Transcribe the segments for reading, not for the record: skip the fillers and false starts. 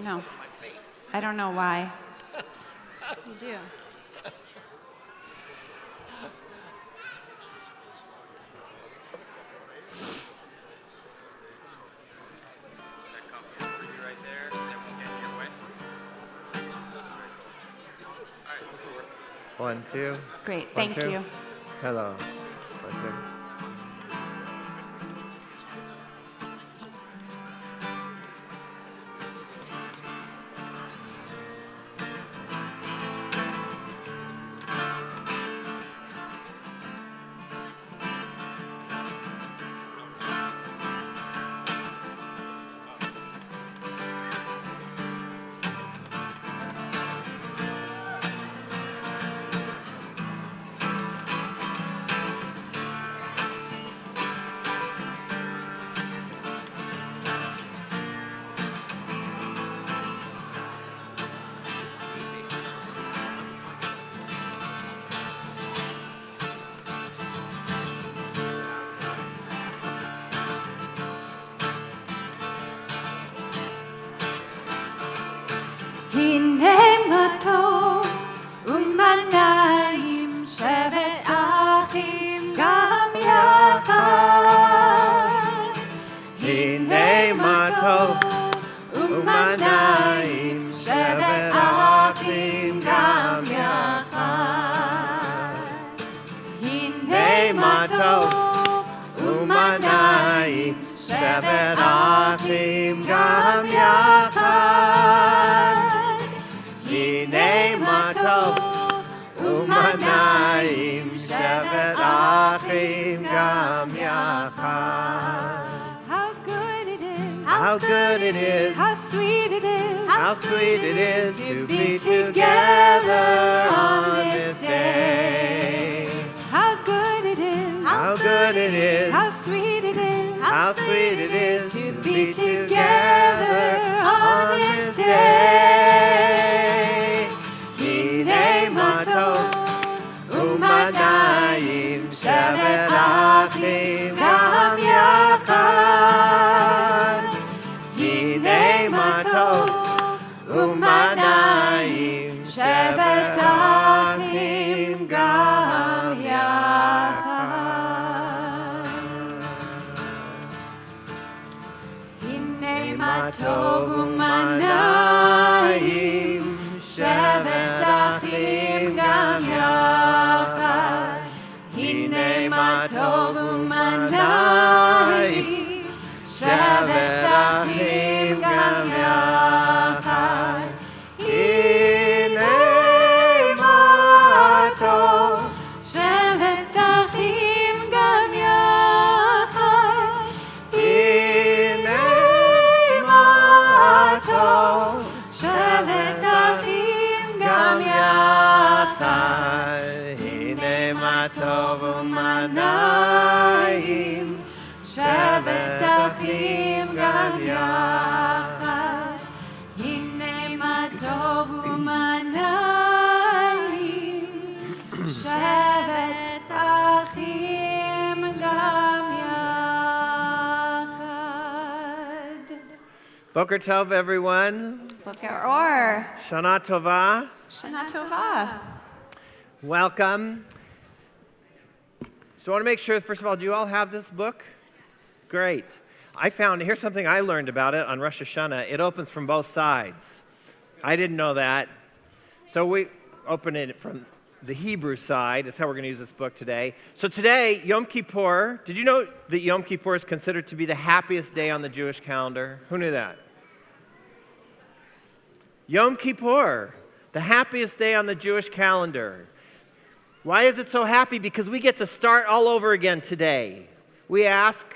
No. I don't know why. You do. One, two. Great, One, thank two. you. Hello. One, two. הנה מה טוב ומנעים שבת אחים גם יחד. הנה מה טוב ומנעים שבת אחים גם יחד. הנה מה טוב ומנעים שבת אחים גם יחד. הנה מה טוב ומנעים שבת אחים גם יחד. How good it is, How good it is, how sweet it is, how sweet it is to be together on this day. how good it is, How good it is, how sweet it is, how sweet it is to be together on this day. הנה מה טוב ומנעים שבת אחים גם יחד. הנה מה טוב ומנעים שבת אחים גם יחד. הנה מה טוב ומנעים שבת אחים גם יחד. הנה מה טוב ומנעים שבת אחים גם יחד. הנה מה טוב שבת אחים גם יחד. הנה מה טוב שבת אחים גם יחד. הנה מה טוב ומנעים שבת אחים גם יחד. הנה מה טוב ומנעים שבת אחים גם יחד. Boker Tov, everyone. בוקר אור. Shana Tova. שנה טובה. Welcome. So I want to make sure, first of all, do you all have this book? Great. Here's something I learned about it on Rosh Hashanah. It opens from both sides. I didn't know that. So we open it from the Hebrew side. That's how we're going to use this book today. So today, Yom Kippur. Did you know that Yom Kippur is considered to be the happiest day on the Jewish calendar? Who knew that? Yom Kippur, the happiest day on the Jewish calendar. Why is it so happy? Because we get to start all over again today. We ask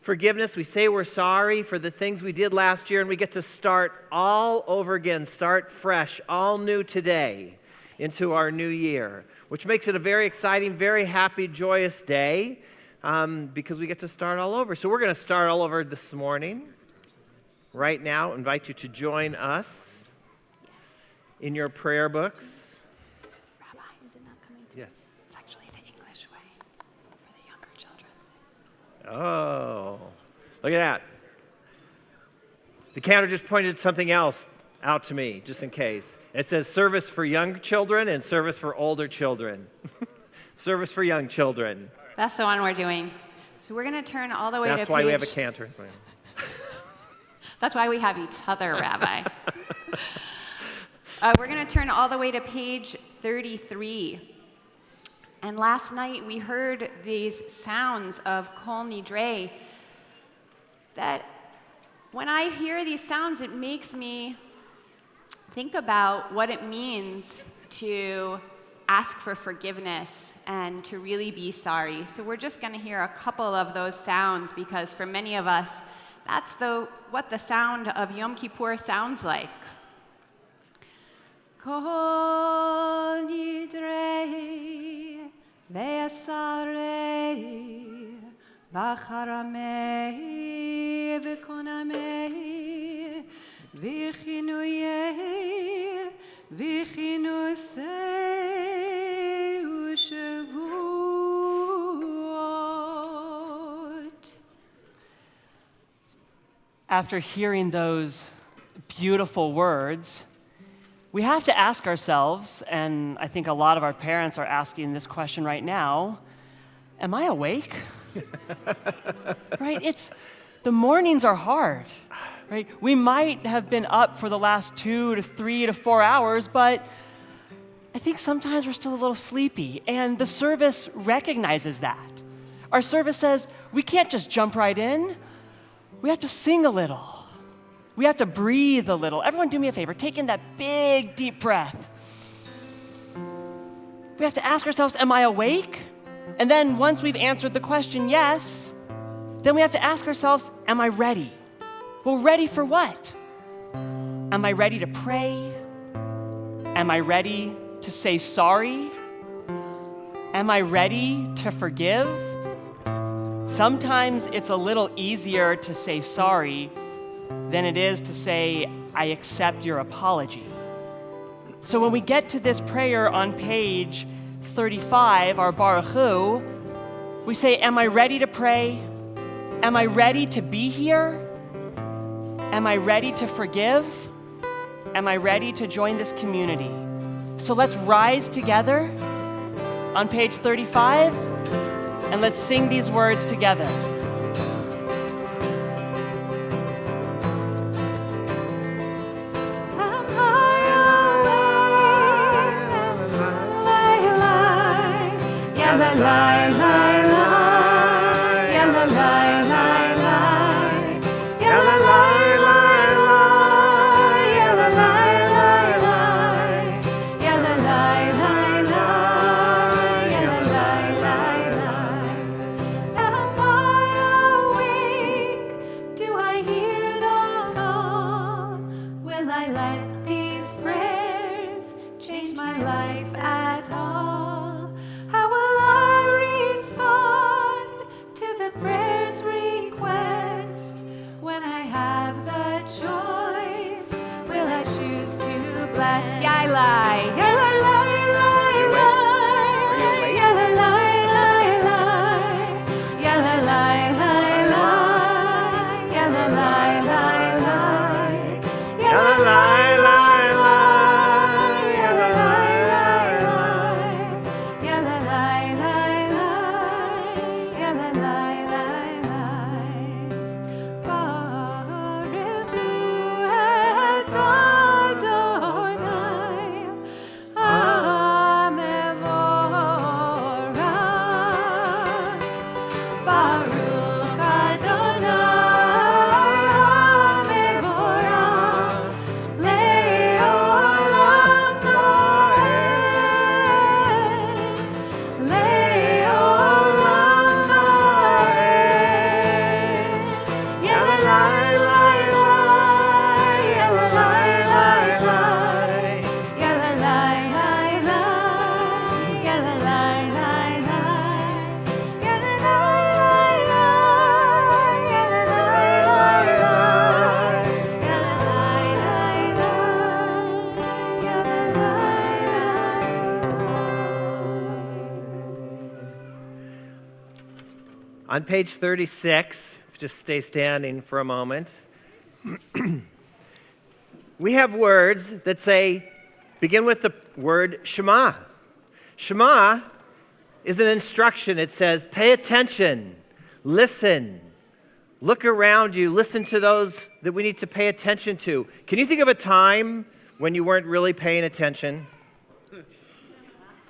forgiveness. We say we're sorry for the things we did last year, and we get to start all over again, start fresh, all new today into our new year, which makes it a very exciting, very happy, joyous day because we get to start all over. So we're going to start all over this morning. Right now, invite you to join us in your prayer books. Rabbi, is it not coming through? Yes. It's actually the English way for the younger children. Oh, look at that. The counter just pointed something else out to me, just in case. It says service for young children and service for older children. Service for young children. That's the one we're doing. So we're going to turn all the way to That's why we have a cantor. That's why we have each other, Rabbi. We're going to turn all the way to page 33. And last night we heard these sounds of Kol Nidre that when I hear these sounds, it makes me think about what it means to ask for forgiveness and to really be sorry. So we're just going to hear a couple of those sounds because for many of us, that's what the sound of Yom Kippur sounds like. Kol nidrei ve'esarei v'charamei v'konamei v'chinuyei v'chinusei u'shavuot. After hearing those beautiful words, we have to ask ourselves, and I think a lot of our parents are asking this question right now, am I awake? Right? The mornings are hard, right? We might have been up for the last 2 to 3 to 4 hours, but I think sometimes we're still a little sleepy, and the service recognizes that. Our service says, we can't just jump right in. We have to sing a little. We have to breathe a little. Everyone do me a favor. Take in that big, deep breath. We have to ask ourselves, am I awake? And then once we've answered the question, yes, then we have to ask ourselves, am I ready? Well, ready for what? Am I ready to pray? Am I ready to say sorry? Am I ready to forgive? Sometimes it's a little easier to say sorry than it is to say, I accept your apology. So when we get to this prayer on page 35, our Baruch Hu, we say, am I ready to pray? Am I ready to be here? Am I ready to forgive? Am I ready to join this community? So let's rise together on page 35, and let's sing these words together. On page 36, just stay standing for a moment. We have words that begin with the word Shema. Shema is an instruction. It says, pay attention, listen, look around you, listen to those that we need to pay attention to. Can you think of a time when you weren't really paying attention?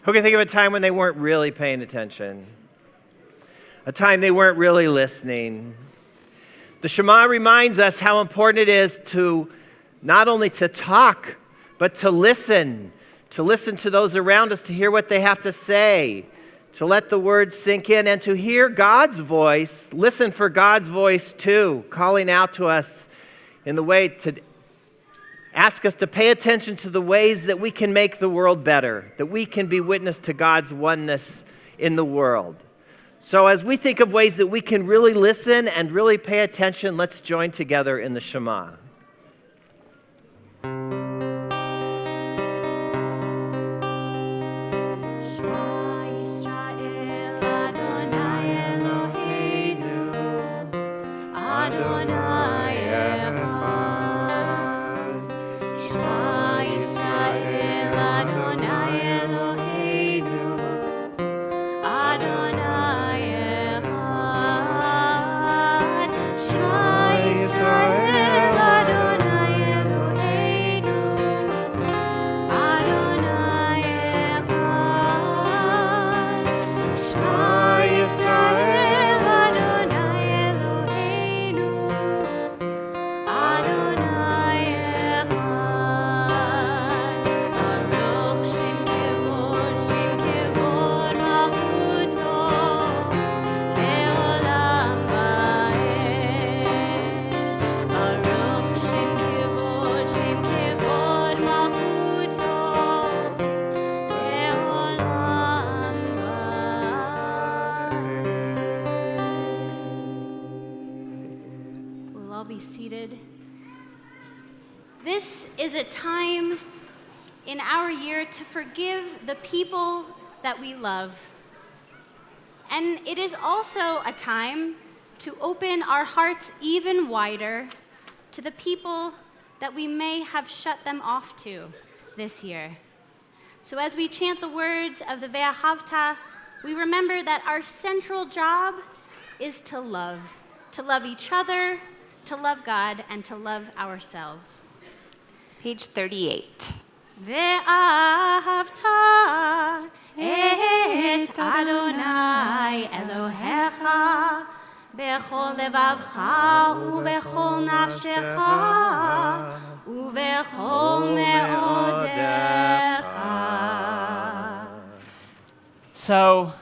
Who can think of a time when they weren't really paying attention? A time they weren't really listening? The Shema reminds us how important it is to not only to talk, but to listen to those around us, to hear what they have to say, to let the words sink in, and to hear God's voice, listen for God's voice too, calling out to us in the way to ask us to pay attention to the ways that we can make the world better, that we can be witness to God's oneness in the world. So as we think of ways that we can really listen and really pay attention, let's join together in the Shema. This is a time in our year to forgive the people that we love. And it is also a time to open our hearts even wider to the people that we may have shut them off to this year. So as we chant the words of the Ve'ahavta, we remember that our central job is to love each other, to love God, and to love ourselves. Page 38. Ve'ahavta et Adonai Elohecha bechol levavcha ubechol nafshecha ubechol me'odecha. So,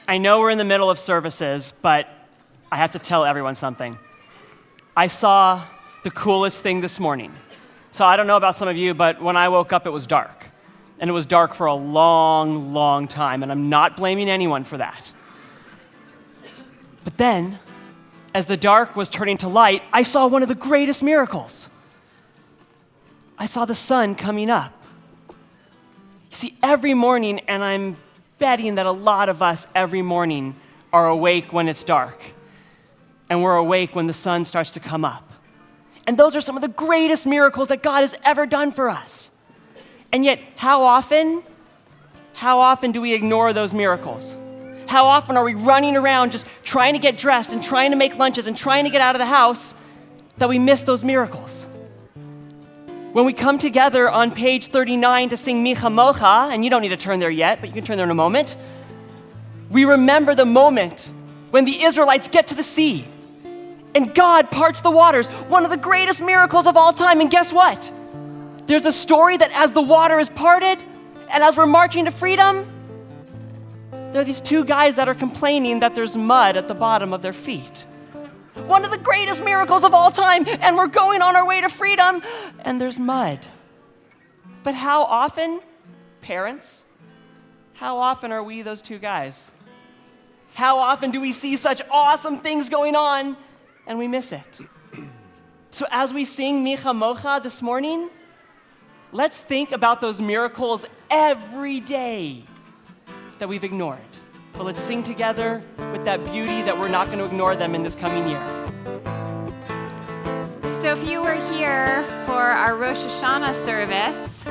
I know we're in the middle of services, but I have to tell everyone something. I saw the coolest thing this morning. So I don't know about some of you, but when I woke up, it was dark. And it was dark for a long, long time, and I'm not blaming anyone for that. But then, as the dark was turning to light, I saw one of the greatest miracles. I saw the sun coming up. You see, every morning, and I'm betting that a lot of us every morning are awake when it's dark, and we're awake when the sun starts to come up. And those are some of the greatest miracles that God has ever done for us. And yet, how often do we ignore those miracles? How often are we running around just trying to get dressed and trying to make lunches and trying to get out of the house that we miss those miracles? When we come together on page 39 to sing Mi Chamocha, and you don't need to turn there yet, but you can turn there in a moment, we remember the moment when the Israelites get to the sea and God parts the waters, one of the greatest miracles of all time. And guess what? There's a story that as the water is parted and as we're marching to freedom, there are these two guys that are complaining that there's mud at the bottom of their feet. One of the greatest miracles of all time, and we're going on our way to freedom, and there's mud. But how often, parents, how often are we those two guys? How often do we see such awesome things going on and we miss it? So as we sing Mi Chamocha this morning, let's think about those miracles every day that we've ignored. But let's sing together with that beauty that we're not going to ignore them in this coming year. So So if you were here for our Rosh Hashanah service,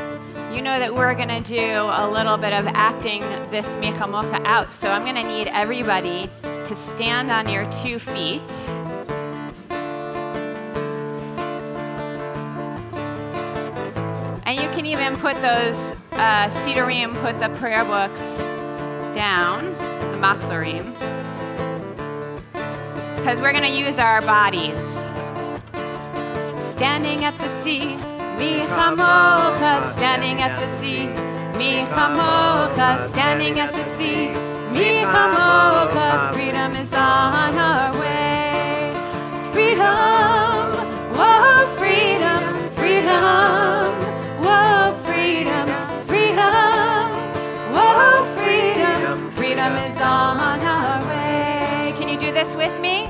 you know that we're going to do a little bit of acting this Michamocha out. So I'm going to need everybody to stand on your 2 feet. And you can even put those Sidurim, put the prayer books down, the Machzorim, because we're going to use our bodies. Standing at the sea, Mi Chamocha, standing at the sea, Mi Chamocha, standing at the sea, Mi Chamocha, freedom is on our way. Freedom, whoa, freedom, freedom, whoa, freedom, freedom, whoa, freedom, freedom is on our way. Can you do this with me?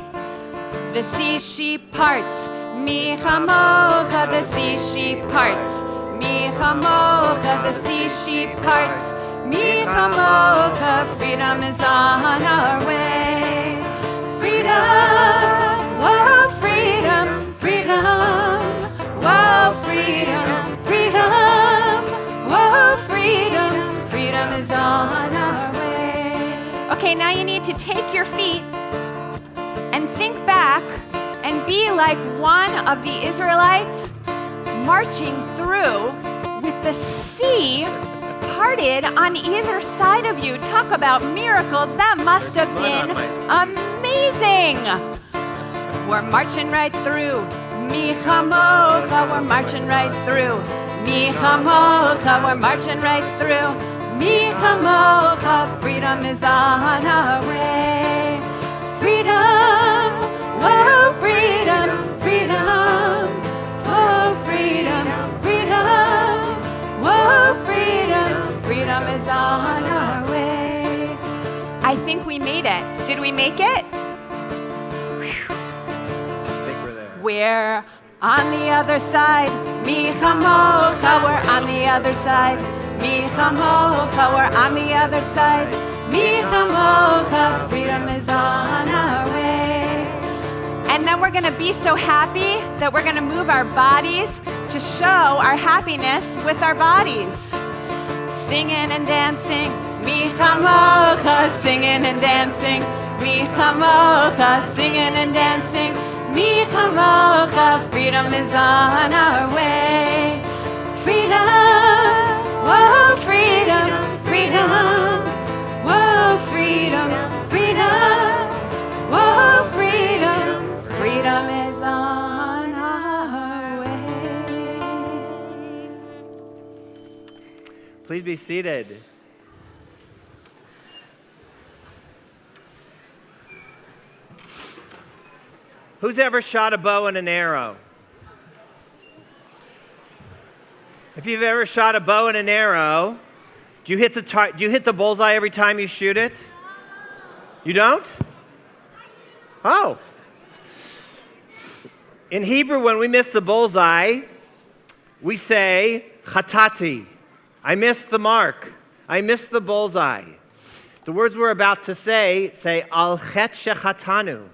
The sea she parts, Mi Chamocha, the sea she parts, Mi Chamocha, the sea she parts, Mi Chamocha, freedom is on our way. Freedom, whoa, freedom, freedom, whoa, freedom, freedom, whoa, freedom, freedom is on our way. Okay, now you need to take your feet and think back and be like one of the Israelites marching through with the sea parted on either side of you. Talk about miracles. That must have been amazing. We're marching right through. Mi Chamocha, we're marching right through. Mi Chamocha, we're marching right through. Mi Chamocha, freedom is on our way. Freedom, whoa, freedom, freedom, whoa, freedom, freedom, whoa, freedom, freedom is on our way. I think we made it. Did we make it? I think we're there. We're on the other side. Mi Chamocha, we're on the other side. Mi Chamocha, we're on the other side. Mi Chamocha, freedom is on our way. And then we're going to be so happy that we're going to move our bodies to show our happiness with our bodies. Singing and dancing, Mi Chamocha, singing and dancing, Mi Chamocha, singing and dancing, Mi Chamocha, freedom is on our way. Freedom, whoa, freedom, freedom, whoa, freedom, freedom, whoa, freedom, freedom is on our way. Please be seated. Who's ever shot a bow and an arrow? If you've ever shot a bow and an arrow, do you hit the bullseye every time you shoot it? You don't? Oh. In Hebrew, when we miss the bullseye, we say, chatati. I missed the mark. I missed the bullseye. The words we're about to say al chet shechatanu.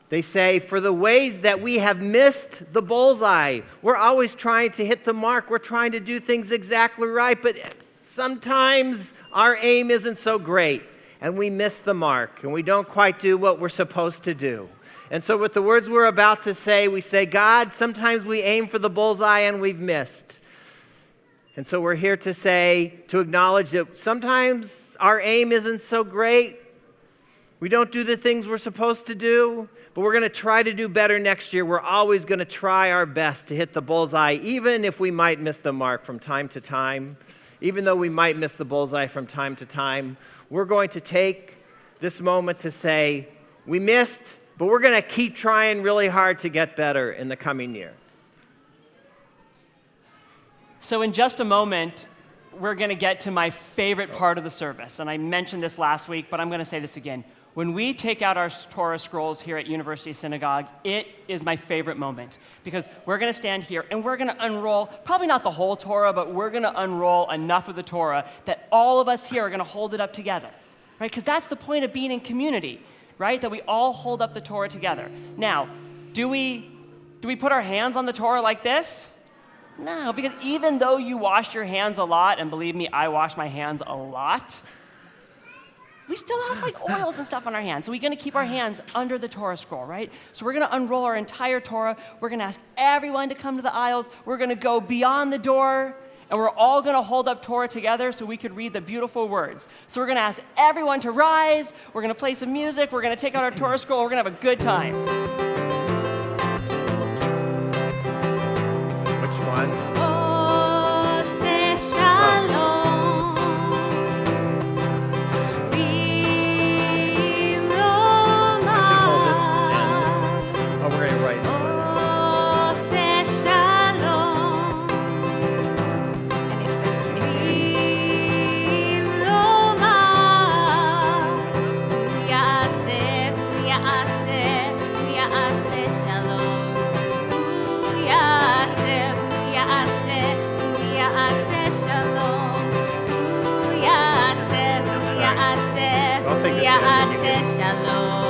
They say, for the ways that we have missed the bullseye. We're always trying to hit the mark. We're trying to do things exactly right, but sometimes our aim isn't so great, and we miss the mark, and we don't quite do what we're supposed to do. And so with the words we're about to say, we say, God, sometimes we aim for the bullseye and we've missed. And so we're here to say, to acknowledge that sometimes our aim isn't so great. We don't do the things we're supposed to do, but we're going to try to do better next year. We're always going to try our best to hit the bullseye, even if we might miss the mark from time to time. Even though we might miss the bullseye from time to time, we're going to take this moment to say, we missed, but we're going to keep trying really hard to get better in the coming year. So in just a moment, we're going to get to my favorite part of the service. And I mentioned this last week, but I'm going to say this again. When we take out our Torah scrolls here at University Synagogue, it is my favorite moment because we're going to stand here and we're going to unroll, probably not the whole Torah, but we're going to unroll enough of the Torah that all of us here are going to hold it up together, right? Because that's the point of being in community, right? That we all hold up the Torah together. Now, do we Do we put our hands on the Torah like this? No, because even though you wash your hands a lot, and believe me, I wash my hands a lot, we still have like oils and stuff on our hands. So we're going to keep our hands under the Torah scroll, right? So we're going to unroll our entire Torah. We're going to ask everyone to come to the aisles. We're going to go beyond the door, and we're all going to hold up Torah together so we could read the beautiful words. So we're going to ask everyone to rise. We're going to play some music. We're going to take out our Torah scroll. We're going to have a good time. Which one?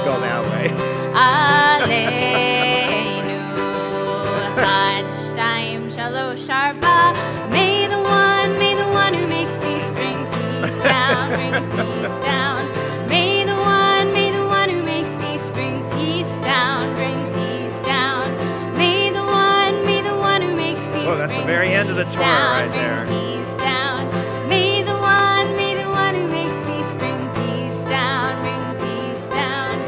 Go that way. Aleinu, Chad, Shtaim, Shalosh, Arba. May the one who makes peace bring peace down, bring peace down. May the one who makes peace bring peace down, bring peace down. May the one who makes peace. Oh, that's the very end of the Torah right there. Peace down. May the one who makes peace bring peace down, bring peace down.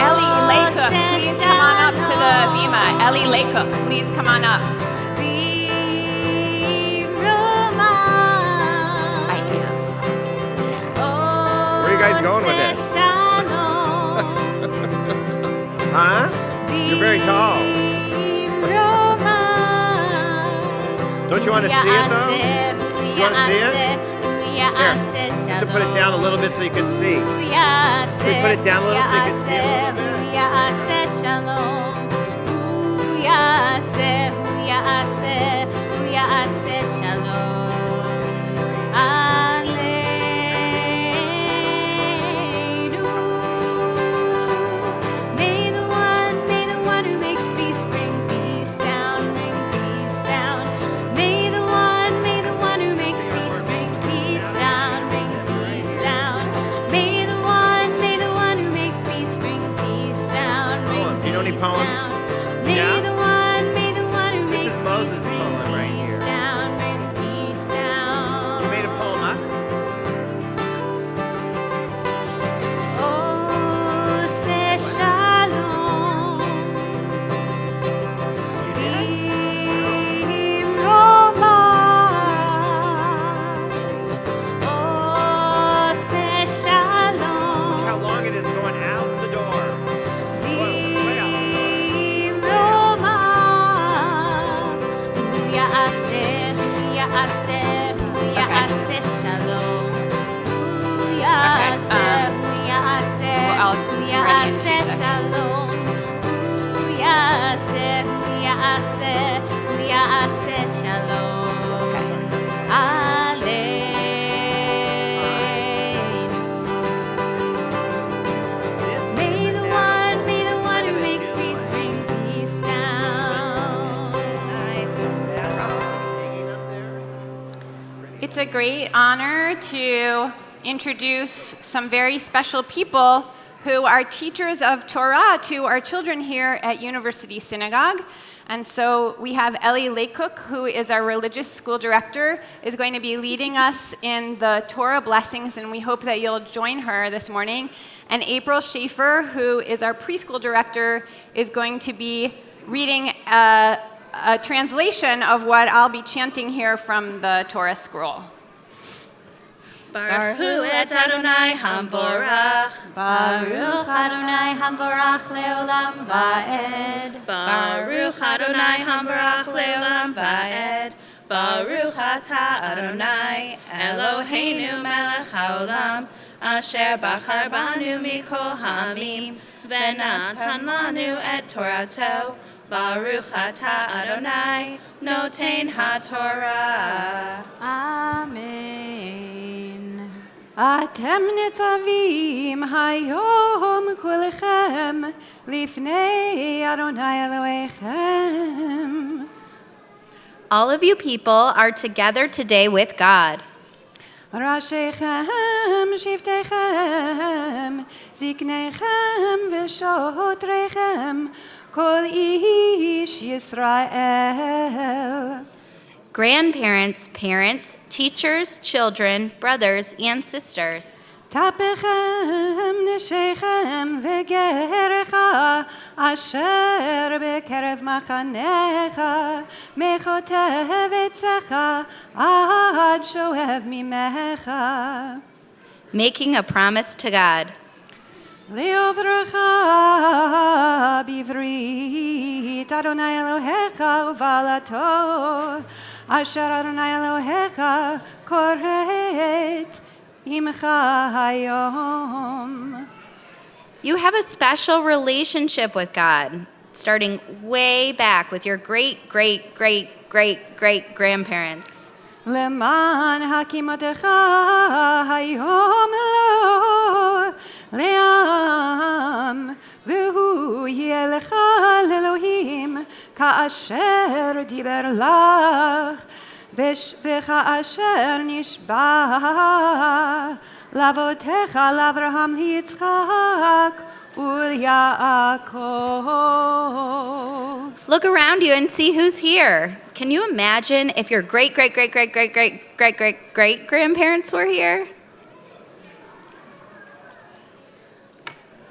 Ellie Laycook, please come on up to the bima. Ellie Laycook, please come on up. I am. Where are you guys going with this? Huh? You're very tall. Don't you want to see it, though? Do you want to see it? Here, to put it down a little bit so you can see. Can we put it down a little so you can see it a May the one who makes peace bring peace down, bring peace down. May the one who makes peace bring peace down, bring peace down. May the one who makes peace bring peace down, bring Do you know any peace poems? down. May Yeah? the one who This makes is Moses' peace bring poem right peace here. down, bring peace down. You made a poem up? Oh, say shalom. Roma. Oh, say shalom. How long it is going out the door. Way out the door. Roma. Ya'aseh, ya'aseh, ya'aseh shalom. Ya'aseh, ya'aseh, Well, I'll be ready in 2 ya'aseh seconds. shalom. Ya'aseh, ya'aseh, ya'aseh shalom. Aleinu. May the one who makes peace bring peace down. It's a great honor to introduce some very special people who are teachers of Torah to our children here at University Synagogue. And so we have Ellie Laycook, who is our religious school director, is going to be leading us in the Torah blessings, and we hope that you'll join her this morning. And April Schaefer, who is our preschool director, is going to be reading a translation of what I'll be chanting here from the Torah scroll. Baruch Hu et Adonai Hamvorach. Baruch Adonai Hamvorach Leolam Va'ed. Baruch Adonai Hamvorach Leolam Va'ed. Baruch Ata Adonai Eloheinu Melech Haolam Asher Bachar Banu Mikol Hamim Venatan Lanu et Torato. Baruch Ata Adonai Noten HaTorah. Amen. אתם ניצבים היום כולכם לפני אדוני אלוהיכם. All of you people are together today with God. ראשיכם, שבטיכם, זקניכם ושוטריכם, כל איש ישראל. Grandparents, parents, teachers, children, brothers, and sisters. טפכם, נשיכם וגרך, אשר בקרב מחניך, מכותב עצך, עד שואב ממך. Making a promise to God. לעברך בברית אדוני אלוהיך ובעלתו, אשר אדוני אלוהיך כורת עמך היום. You have a special relationship with God, starting way back with your great-great-great-great-great-grandparents. למען הקימותך היום לו לעם, והוא יהיה לך לאלוהים כאשר דיבר לך, וכאשר נשבע לאבותיך, לאברהם, ליצחק וליעקב. Look around you and see who's here. Can you imagine if your great-great-great-great-great-great-great-great-grandparents were here?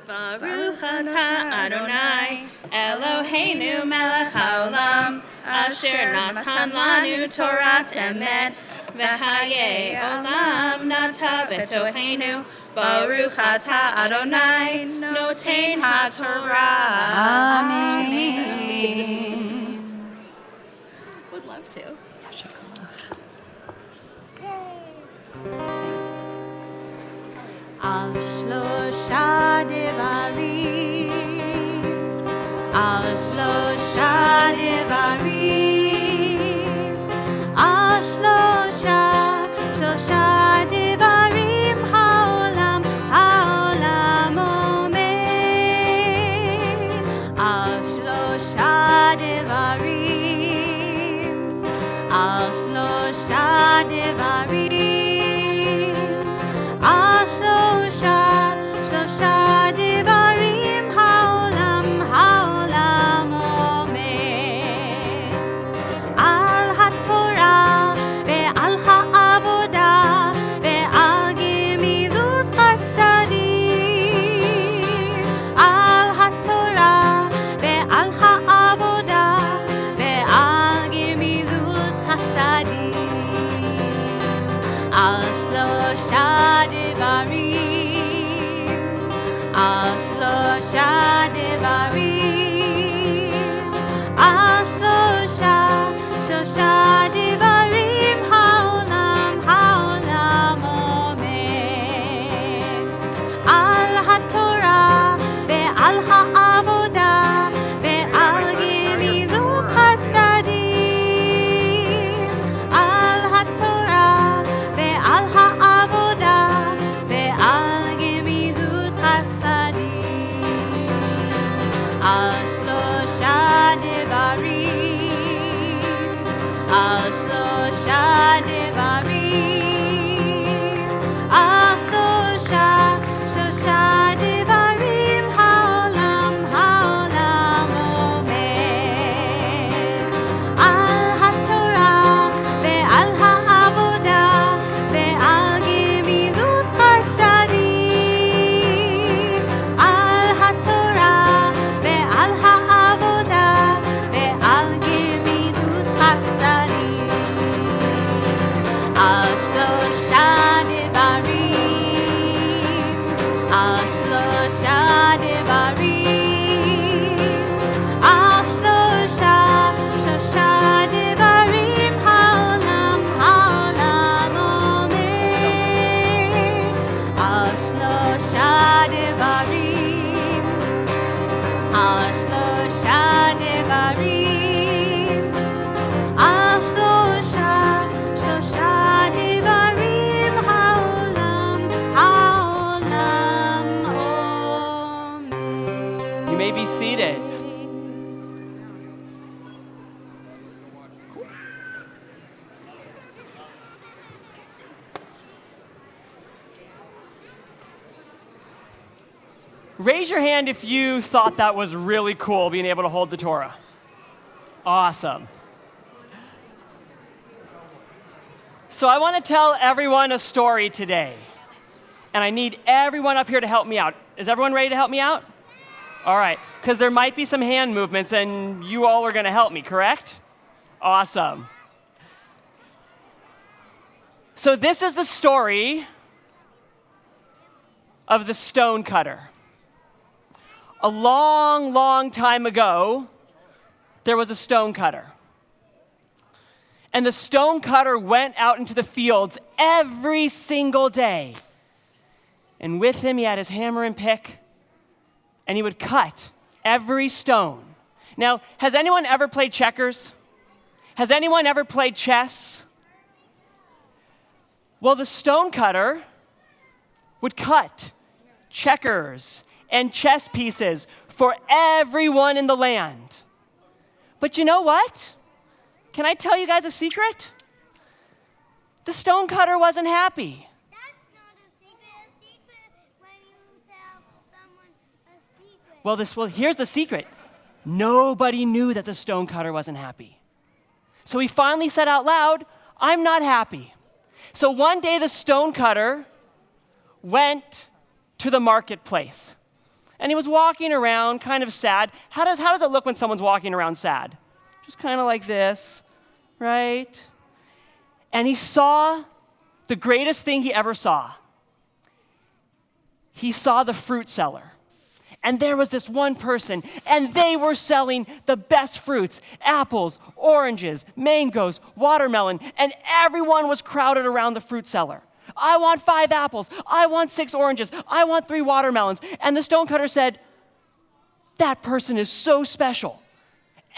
Baruch atah Adonai Eloheinu melech haolam asher natan lanu Torat emet v'hayei olam nata betochenu Baruch atah Adonai noten haTorah. Amen. Would love to. על שלושה דברים, על שלושה דברים, על שלושה דברים העולם עומד, על שלושה דברים, על שלושה דברים. שלושה דברים העולם עומד, על התורה ועל העבודה ועל גמילות חסדים, על התורה ועל העבודה ועל גמילות חסדים, על שלושה דברים, על שלושה דברים, על שלושה דברים העולם עומד, על התורה ועל העבודה ועל גמילות חסדים, על התורה ועל העבודה ועל גמילות חסדים, על שלושה דברים, על שלושה דברים, על שלושה דברים העולם עומד, על התורה ועל העבודה ועל גמילות חסדים, על התורה ועל העבודה ועל גמילות חסדים, על Raise your hand if you thought that was really cool, being able to hold the Torah. Awesome. So I want to tell everyone a story today. And I need everyone up here to help me out. Is everyone ready to help me out? All right, because there might be some hand movements, and you all are going to help me, correct? Awesome. So this is the story of the stone cutter. A long, long time ago, there was a stone cutter. And the stone cutter went out into the fields every single day. And with him, he had his hammer and pick, and he would cut every stone. Now, has anyone ever played checkers? Has anyone ever played chess? Well, the stone cutter would cut checkers and chess pieces for everyone in the land. But you know what? Can I tell you guys a secret? The stone cutter wasn't happy. That's not a secret. A secret when you tell someone a secret. Well, here's the secret. Nobody knew that the stone cutter wasn't happy. So he finally said out loud, "I'm not happy." So one day the stone cutter went to the marketplace. And he was walking around kind of sad. How does it look when someone's walking around sad? Just kind of like this, right? And he saw the greatest thing he ever saw. He saw the fruit seller. And there was this one person, and they were selling the best fruits, apples, oranges, mangoes, watermelon, and everyone was crowded around the fruit seller. I want 5 apples. I want 6 oranges. I want 3 watermelons. And the stonecutter said, that person is so special.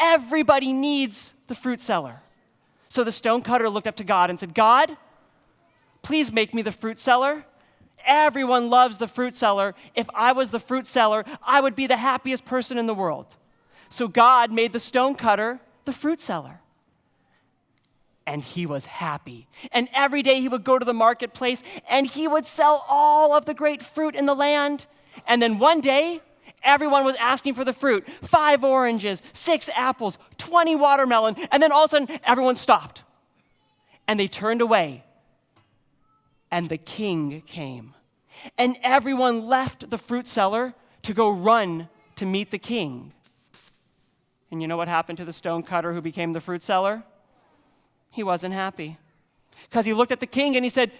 Everybody needs the fruit seller. So the stonecutter looked up to God and said, God, please make me the fruit seller. Everyone loves the fruit seller. If I was the fruit seller, I would be the happiest person in the world. So God made the stonecutter the fruit seller. And he was happy. And every day he would go to the marketplace and he would sell all of the great fruit in the land. And then one day, everyone was asking for the fruit. 5 oranges, 6 apples, 20 watermelon. And then all of a sudden, everyone stopped. And they turned away. And the king came. And everyone left the fruit seller to go run to meet the king. And you know what happened to the stonecutter who became the fruit seller? He wasn't happy. Because he looked at the king and he said,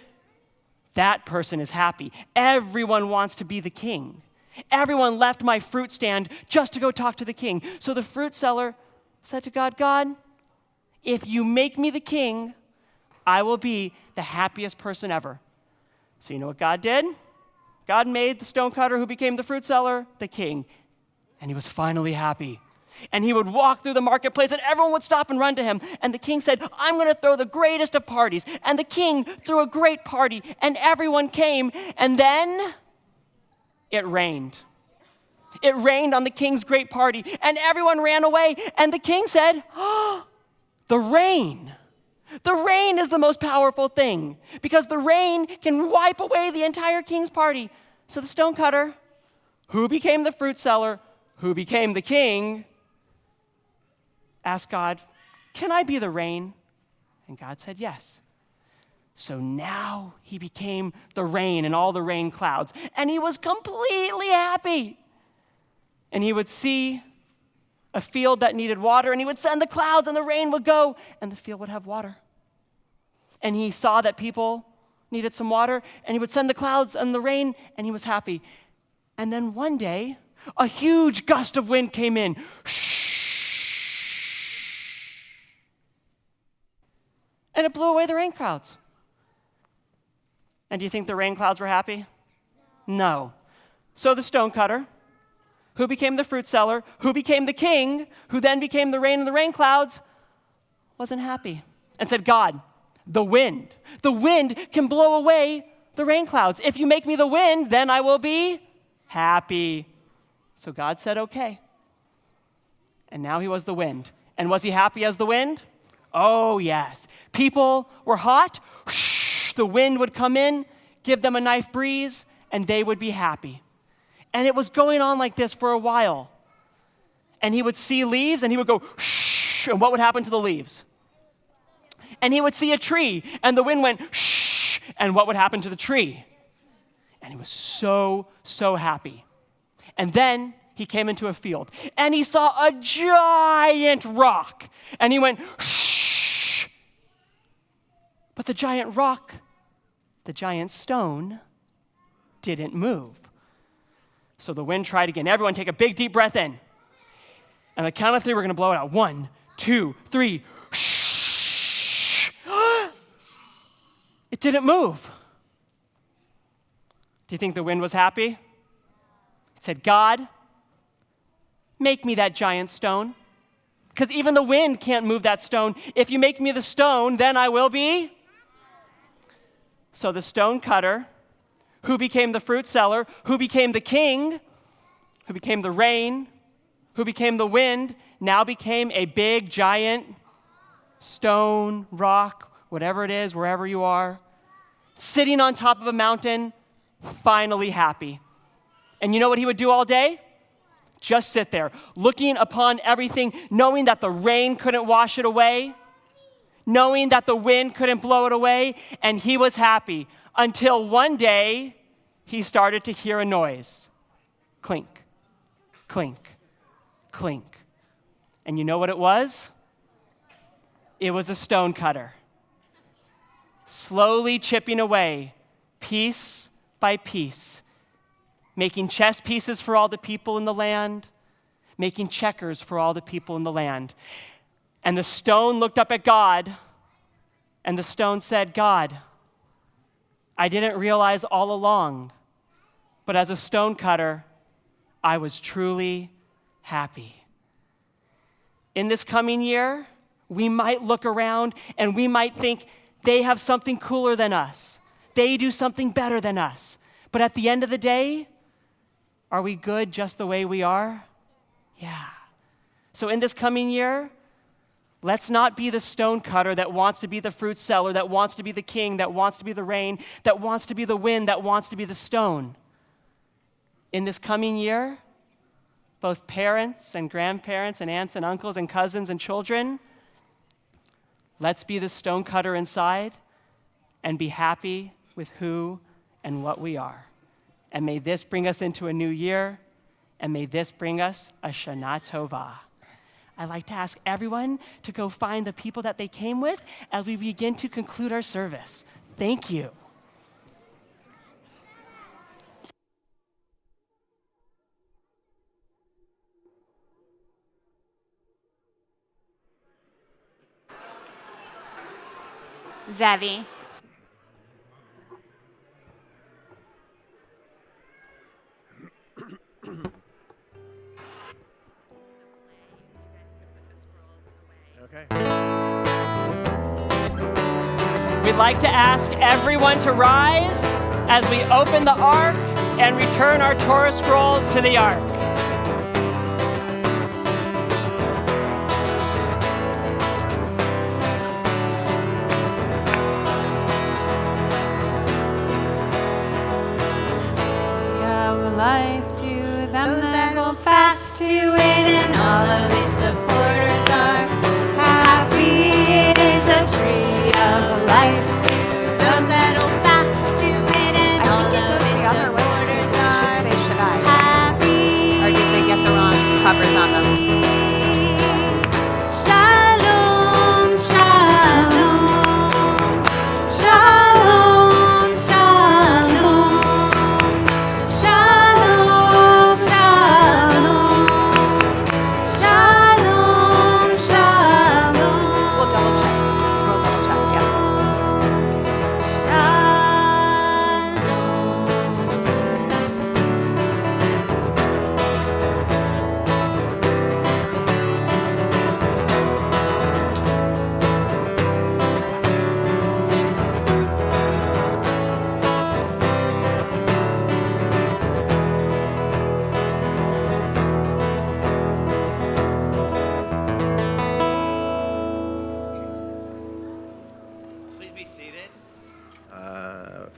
that person is happy. Everyone wants to be the king. Everyone left my fruit stand just to go talk to the king. So the fruit seller said to God, God, if you make me the king, I will be the happiest person ever. So you know what God did? God made the stonecutter who became the fruit seller the king. And he was finally happy. And he would walk through the marketplace and everyone would stop and run to him. And the king said, I'm going to throw the greatest of parties. And the king threw a great party and everyone came. And then it rained. It rained on the king's great party and everyone ran away. And the king said, oh, the rain. The rain is the most powerful thing because the rain can wipe away the entire king's party. So the stonecutter, who became the fruit seller, who became the king, asked God, can I be the rain? And God said yes. So now he became the rain and all the rain clouds, and he was completely happy. And he would see a field that needed water, and he would send the clouds, and the rain would go, and the field would have water. And he saw that people needed some water, and he would send the clouds and the rain, and he was happy. And then one day, a huge gust of wind came in. And it blew away the rain clouds. And do you think the rain clouds were happy? No. So the stonecutter, who became the fruit seller, who became the king, who then became the rain and the rain clouds, wasn't happy and said, God, the wind can blow away the rain clouds. If you make me the wind, then I will be happy. So God said, okay. And now he was the wind. And was he happy as the wind? Oh, yes. People were hot. The wind would come in, give them a nice breeze, and they would be happy. And it was going on like this for a while. And he would see leaves, and he would go, shh, and what would happen to the leaves? And he would see a tree, and the wind went, shh, and what would happen to the tree? And he was so, so happy. And then he came into a field, and he saw a giant rock, and he went, shh. But the giant rock, the giant stone, didn't move. So the wind tried again. Everyone take a big, deep breath in. And on the count of 3, we're going to blow it out. 1, 2, 3. Shh. It didn't move. Do you think the wind was happy? It said, God, make me that giant stone. Because even the wind can't move that stone. If you make me the stone, then I will be. So the stone cutter, who became the fruit seller, who became the king, who became the rain, who became the wind, now became a big, giant stone, rock, whatever it is, wherever you are, sitting on top of a mountain, finally happy. And you know what he would do all day? Just sit there, looking upon everything, knowing that the rain couldn't wash it away, knowing that the wind couldn't blow it away, and he was happy until one day he started to hear a noise. Clink, clink, clink. And you know what it was? It was a stone cutter, slowly chipping away, piece by piece, making chess pieces for all the people in the land, making checkers for all the people in the land. And the stone looked up at God, and the stone said, God, I didn't realize all along, but as a stone cutter, I was truly happy. In this coming year, we might look around and we might think they have something cooler than us. They do something better than us. But at the end of the day, are we good just the way we are? Yeah. So in this coming year, let's not be the stone cutter that wants to be the fruit seller, that wants to be the king, that wants to be the rain, that wants to be the wind, that wants to be the stone. In this coming year, both parents and grandparents and aunts and uncles and cousins and children, let's be the stone cutter inside and be happy with who and what we are. And may this bring us into a new year, and may this bring us a Shana Tova. I'd like to ask everyone to go find the people that they came with as we begin to conclude our service. Thank you. Zevi. Okay. We'd like to ask everyone to rise as we open the ark and return our Torah scrolls to the ark. Life to them that hold fast to it, and all of its supporters are happy. It is a tree of life to those that hold fast to it, and all of its supporters are happy. Or did they get the wrong covers on them? Shalom, shalom, shalom, shalom. Shalom, shalom, shalom, shalom. We'll double check. Yeah. Please be seated.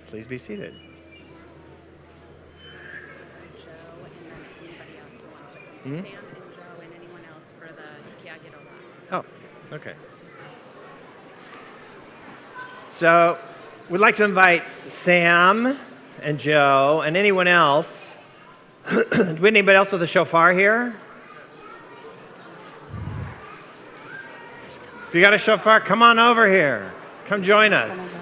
Please be seated. Sam and Joe and anyone else for the Tikiagidola. Oh, okay. So we'd like to invite Sam and Joe and anyone else. Do we need anybody else with a shofar here? If you got a shofar, come on over here. Come join us.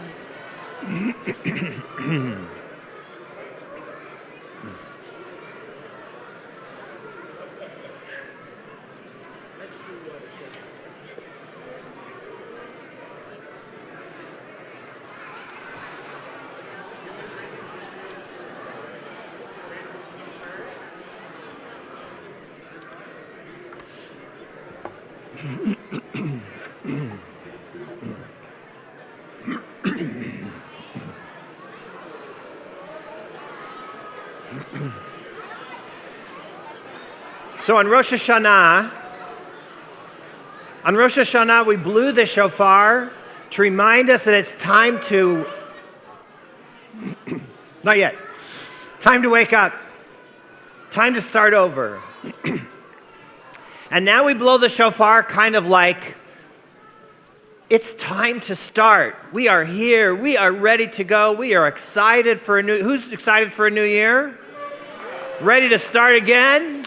So on Rosh Hashanah, we blew the shofar to remind us that it's time to, not yet, time to wake up, time to start over. And now we blow the shofar kind of like, it's time to start. We are here. We are ready to go. We are excited for who's excited for a new year? Ready to start again?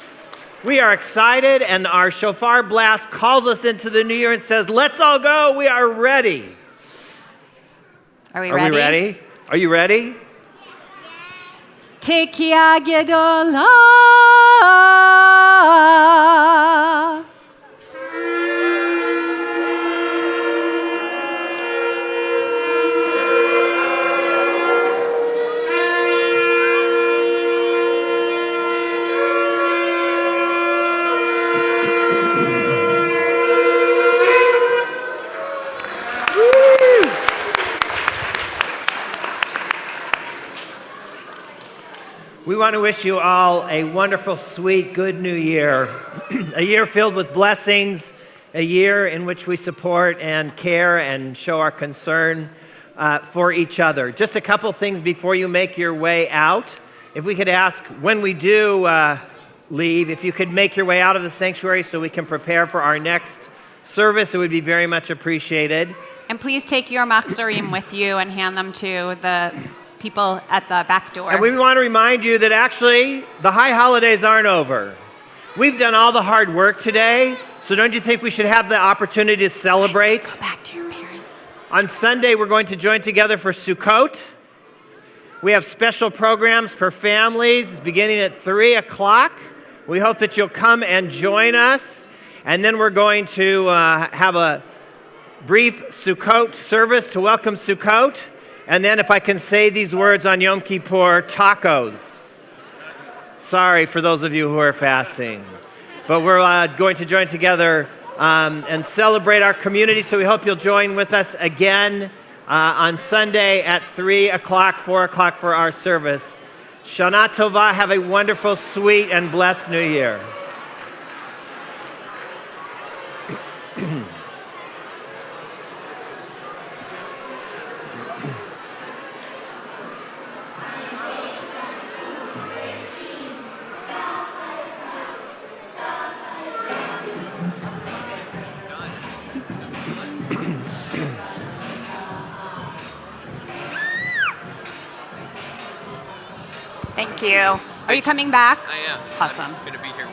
We are excited, and our shofar blast calls us into the new year and says, let's all go. We are ready. Are we ready? Are we ready? Are you ready? Tikiagidola. We want to wish you all a wonderful, sweet, good new year. A year filled with blessings, a year in which we support and care and show our concern for each other. Just a couple things before you make your way out. If we could ask, when we do leave, if you could make your way out of the sanctuary so we can prepare for our next service, it would be very much appreciated. And please take your machzorim with you and hand them to the people at the back door. And we want to remind you that actually the high holidays aren't over. We've done all the hard work today, so don't you think we should have the opportunity to celebrate? Go back to your parents. On Sunday, we're going to join together for Sukkot. We have special programs for families beginning at 3 o'clock. We hope that you'll come and join us. And then we're going to have a brief Sukkot service to welcome Sukkot. And then, if I can say these words on Yom Kippur, tacos. Sorry for those of you who are fasting. But we're going to join together and celebrate our community, so we hope you'll join with us again on Sunday at 3 o'clock, 4 o'clock for our service. Shana Tova, have a wonderful, sweet, and blessed new year. Thank you. Are you coming back? I am. Awesome. I'm going to be here.